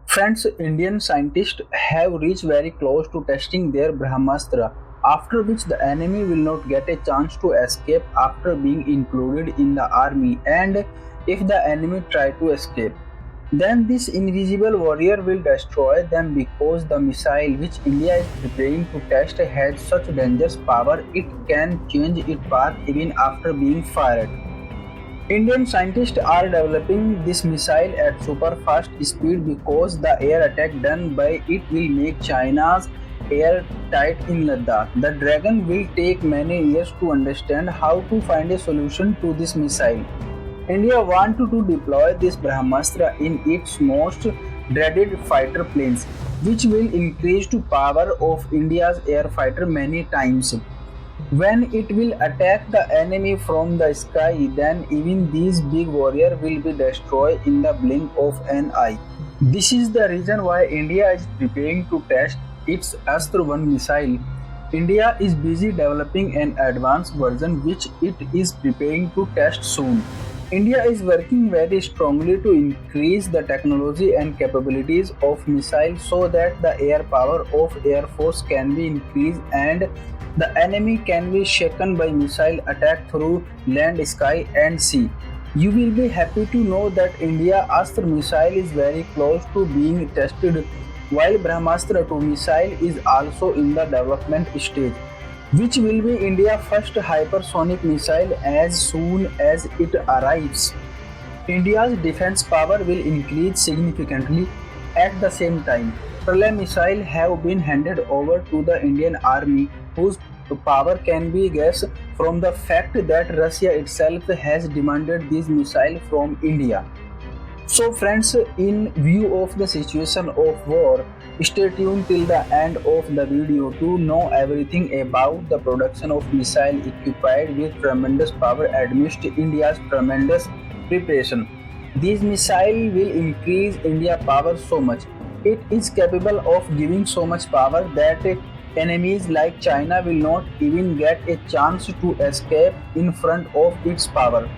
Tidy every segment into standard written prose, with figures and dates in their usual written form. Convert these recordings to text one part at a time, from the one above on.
Friends, Indian scientists have reached very close to testing their Brahmastra, after which the enemy will not get a chance to escape after being included in the army, and if the enemy try to escape, then this invisible warrior will destroy them because the missile which India is preparing to test has such dangerous power it can change its path even after being fired. Indian scientists are developing this missile at super fast speed because the air attack done by it will make China's air tight in Ladakh. The Dragon will take many years to understand how to find a solution to this missile. India wanted to deploy this Brahmastra in its most dreaded fighter planes, which will increase the power of India's air fighter many times. When it will attack the enemy from the sky, then even these big warriors will be destroyed in the blink of an eye. This is the reason why India is preparing to test its Astra 1 missile. India is busy developing an advanced version which it is preparing to test soon. India is working very strongly to increase the technology and capabilities of missiles so that the air power of Air Force can be increased and the enemy can be shaken by missile attack through land, sky and sea. You will be happy to know that India Astra missile is very close to being tested while Brahmastra 2 missile is also in the development stage, which will be India's first hypersonic missile as soon as it arrives. India's defense power will increase significantly at the same time. Pralay missiles have been handed over to the Indian Army, whose power can be guessed from the fact that Russia itself has demanded these missiles from India. So friends, in view of the situation of war, stay tuned till the end of the video to know everything about the production of missile equipped with tremendous power amidst India's tremendous preparation. These missiles will increase India's power so much. It is capable of giving so much power that enemies like China will not even get a chance to escape in front of its power.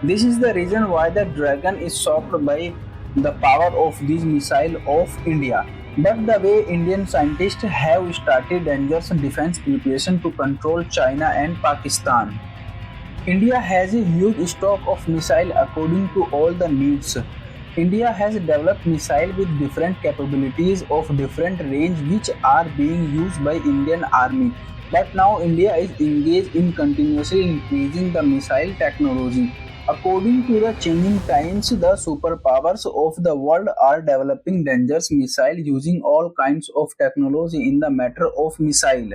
This is the reason why the Dragon is shocked by the power of these missiles of India. But the way Indian scientists have started dangerous defense preparation to control China and Pakistan. India has a huge stock of missiles according to all the needs. India has developed missiles with different capabilities of different range which are being used by Indian Army. But now India is engaged in continuously increasing the missile technology. According to the changing times, the superpowers of the world are developing dangerous missiles using all kinds of technology in the matter of missile.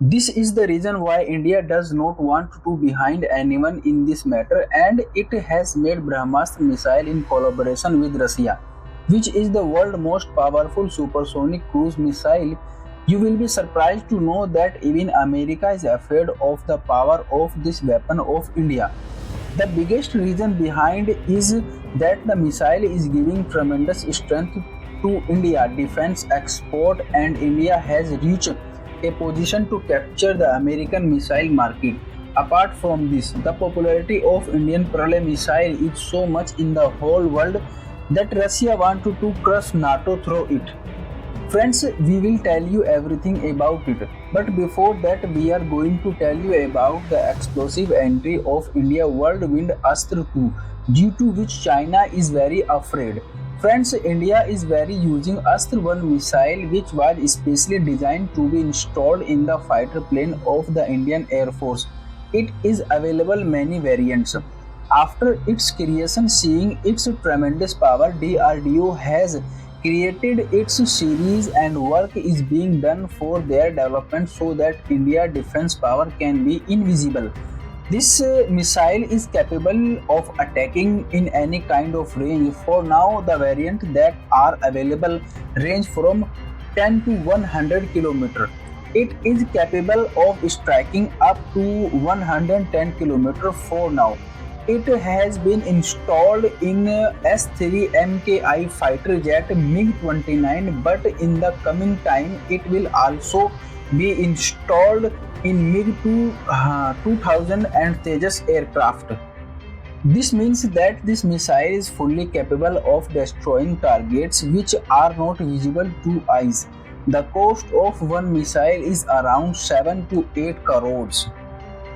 This is the reason why India does not want to be behind anyone in this matter and it has made Brahmastra missile in collaboration with Russia, which is the world's most powerful supersonic cruise missile. You will be surprised to know that even America is afraid of the power of this weapon of India. The biggest reason behind is that the missile is giving tremendous strength to India defense export and India has reached a position to capture the American missile market. Apart from this, the popularity of Indian Pralay missile is so much in the whole world that Russia wanted to crush NATO through it. Friends, we will tell you everything about it. But before that, we are going to tell you about the explosive entry of India Whirlwind Astra 2, due to which China is very afraid. Friends, India is very using Astra 1 missile which was specially designed to be installed in the fighter plane of the Indian Air Force. It is available many variants. After its creation, seeing its tremendous power, DRDO has created its series and work is being done for their development so that India defense power can be invisible. This missile is capable of attacking in any kind of range. For now, the variant that are available range from 10 to 100 km. It is capable of striking up to 110 km for now. It has been installed in S-3 MKI fighter jet MiG-29, but in the coming time it will also be installed in MiG-2000 and Tejas aircraft. This means that this missile is fully capable of destroying targets which are not visible to eyes. The cost of one missile is around 7 to 8 crores.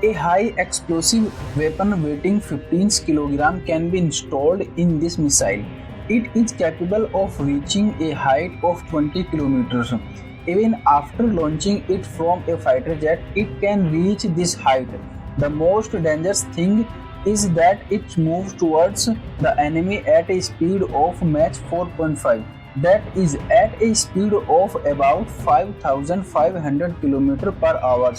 A high explosive weapon weighing 15 kg can be installed in this missile. It is capable of reaching a height of 20 kilometers. Even after launching it from a fighter jet, it can reach this height. The most dangerous thing is that it moves towards the enemy at a speed of Mach 4.5. That is at a speed of about 5,500 km per hour.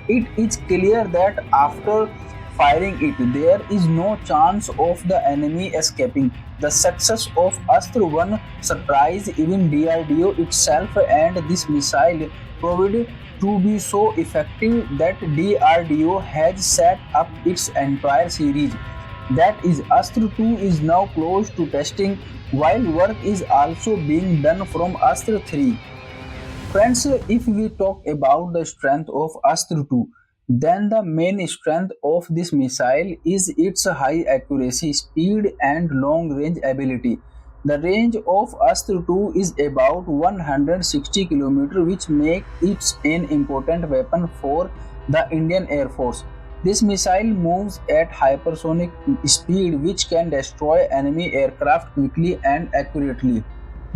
It is clear that after firing it, there is no chance of the enemy escaping. The success of Astra-1 surprised even DRDO itself, and this missile proved to be so effective that DRDO has set up its entire series. That is, Astra-2 is now close to testing, while work is also being done from Astra-3. Friends, if we talk about the strength of Astra-2, then the main strength of this missile is its high accuracy, speed and long-range ability. The range of Astra-2 is about 160 km, which makes it an important weapon for the Indian Air Force. This missile moves at hypersonic speed, which can destroy enemy aircraft quickly and accurately.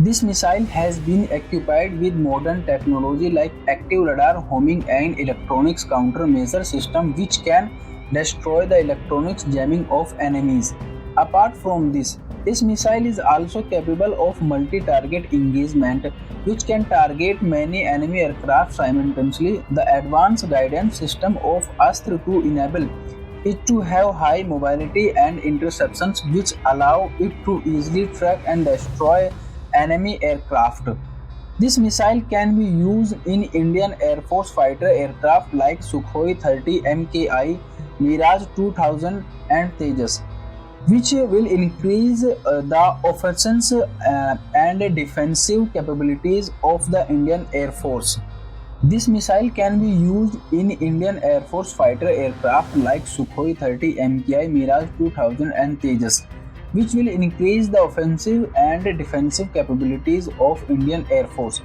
This missile has been equipped with modern technology like active radar, homing and electronics countermeasure system which can destroy the electronics jamming of enemies. Apart from this missile is also capable of multi-target engagement which can target many enemy aircraft simultaneously. The advanced guidance system of Astra-2 enable it to have high mobility and interceptions which allow it to easily track and destroy enemy aircraft. This missile can be used in Indian Air Force fighter aircraft like Sukhoi 30 MKI, Mirage 2000 and Tejas, which will increase the offensive and defensive capabilities of the Indian Air Force. This missile can be used in Indian Air Force fighter aircraft like Sukhoi 30 MKI, Mirage 2000 and Tejas, which will increase the offensive and defensive capabilities of Indian Air Force.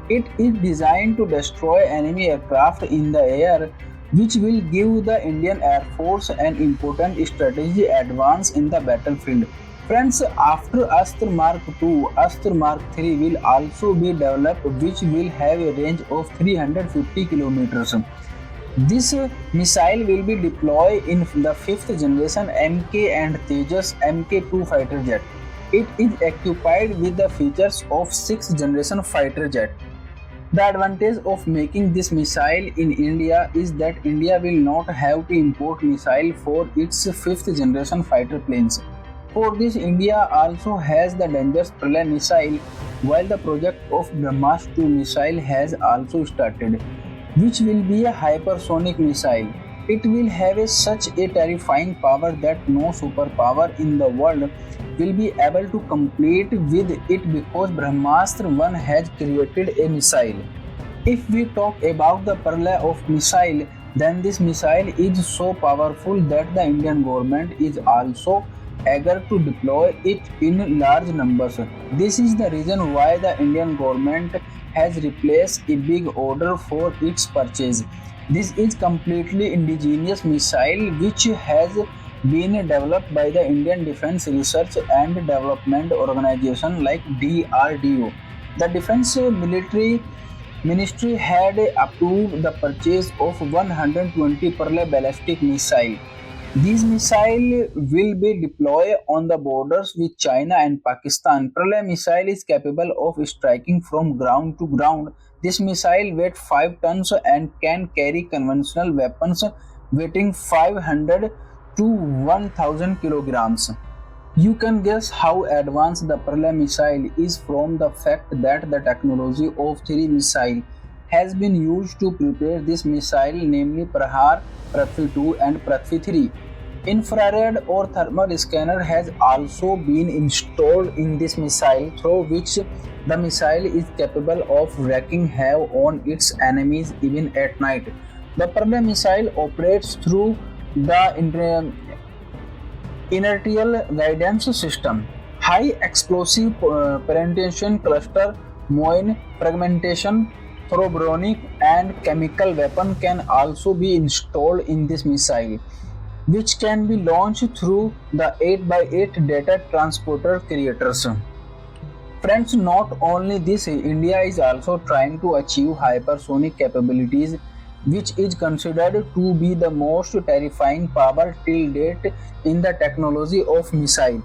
It is designed to destroy enemy aircraft in the air, which will give the Indian Air Force an important strategy advance in the battlefield. Friends, after Astra Mark II, Astra Mark III will also be developed, which will have a range of 350 kilometers. This missile will be deployed in the 5th generation Mk and Tejas Mk2 fighter jet. It is equipped with the features of 6th generation fighter jet. The advantage of making this missile in India is that India will not have to import missile for its 5th generation fighter planes. For this, India also has the dangerous Pralay missile, while the project of BrahMos 2 missile has also started, which will be a hypersonic missile. It will have such a terrifying power that no superpower in the world will be able to compete with it because Brahmastra 1 has created a missile. If we talk about the Pralay of missile, then this missile is so powerful that the Indian government is also eager to deploy it in large numbers. This is the reason why the Indian government has replaced a big order for its purchase. This is completely indigenous missile which has been developed by the Indian Defence Research and Development Organization like DRDO. The Defence Military Ministry had approved the purchase of 120 Pralay ballistic missiles. These missiles will be deployed on the borders with China and Pakistan. Pralay missile is capable of striking from ground to ground. This missile weighs 5 tons and can carry conventional weapons weighing 500 to 1000 kilograms. You can guess how advanced the Pralay missile is from the fact that the technology of 3 missiles has been used to prepare this missile, namely Prahar, Prithvi 2 and Prithvi 3. Infrared or thermal scanner has also been installed in this missile, through which the missile is capable of wreaking havoc on its enemies even at night. The Pralay missile operates through the inertial guidance system, high explosive penetration cluster, Moine fragmentation, thrombotic and chemical weapon can also be installed in this missile, which can be launched through the 8x8 data transporter creators. Friends, not only this, India is also trying to achieve hypersonic capabilities, which is considered to be the most terrifying power till date in the technology of missile.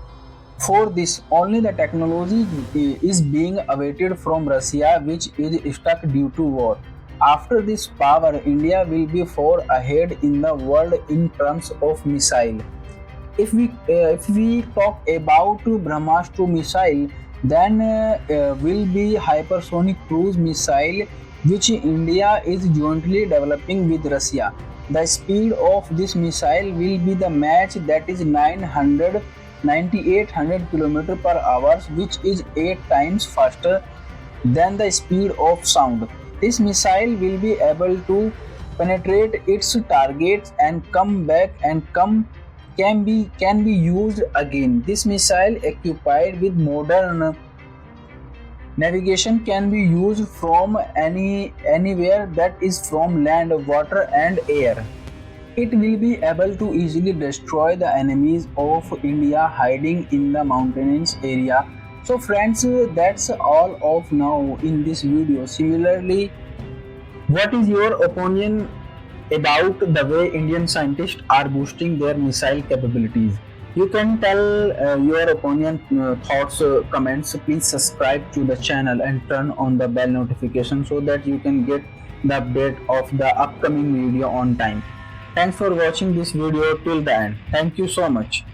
For this, only the technology is being awaited from Russia, which is stuck due to war. After this power, India will be far ahead in the world in terms of missile. If we talk about Brahmastra missile, then will be hypersonic cruise missile, which India is jointly developing with Russia. The speed of this missile will be the match, that is 9,800 km per hour, which is 8 times faster than the speed of sound. This missile will be able to penetrate its targets and come back and can be used again. This missile equipped with modern navigation can be used from anywhere, that is from land, water and air. It will be able to easily destroy the enemies of India hiding in the mountainous area. So friends, that's all of now in this video. Similarly, what is your opinion about the way Indian scientists are boosting their missile capabilities? You can tell your opinion, thoughts, comments. Please subscribe to the channel and turn on the bell notification so that you can get the update of the upcoming video on time. Thanks for watching this video till the end. Thank you so much.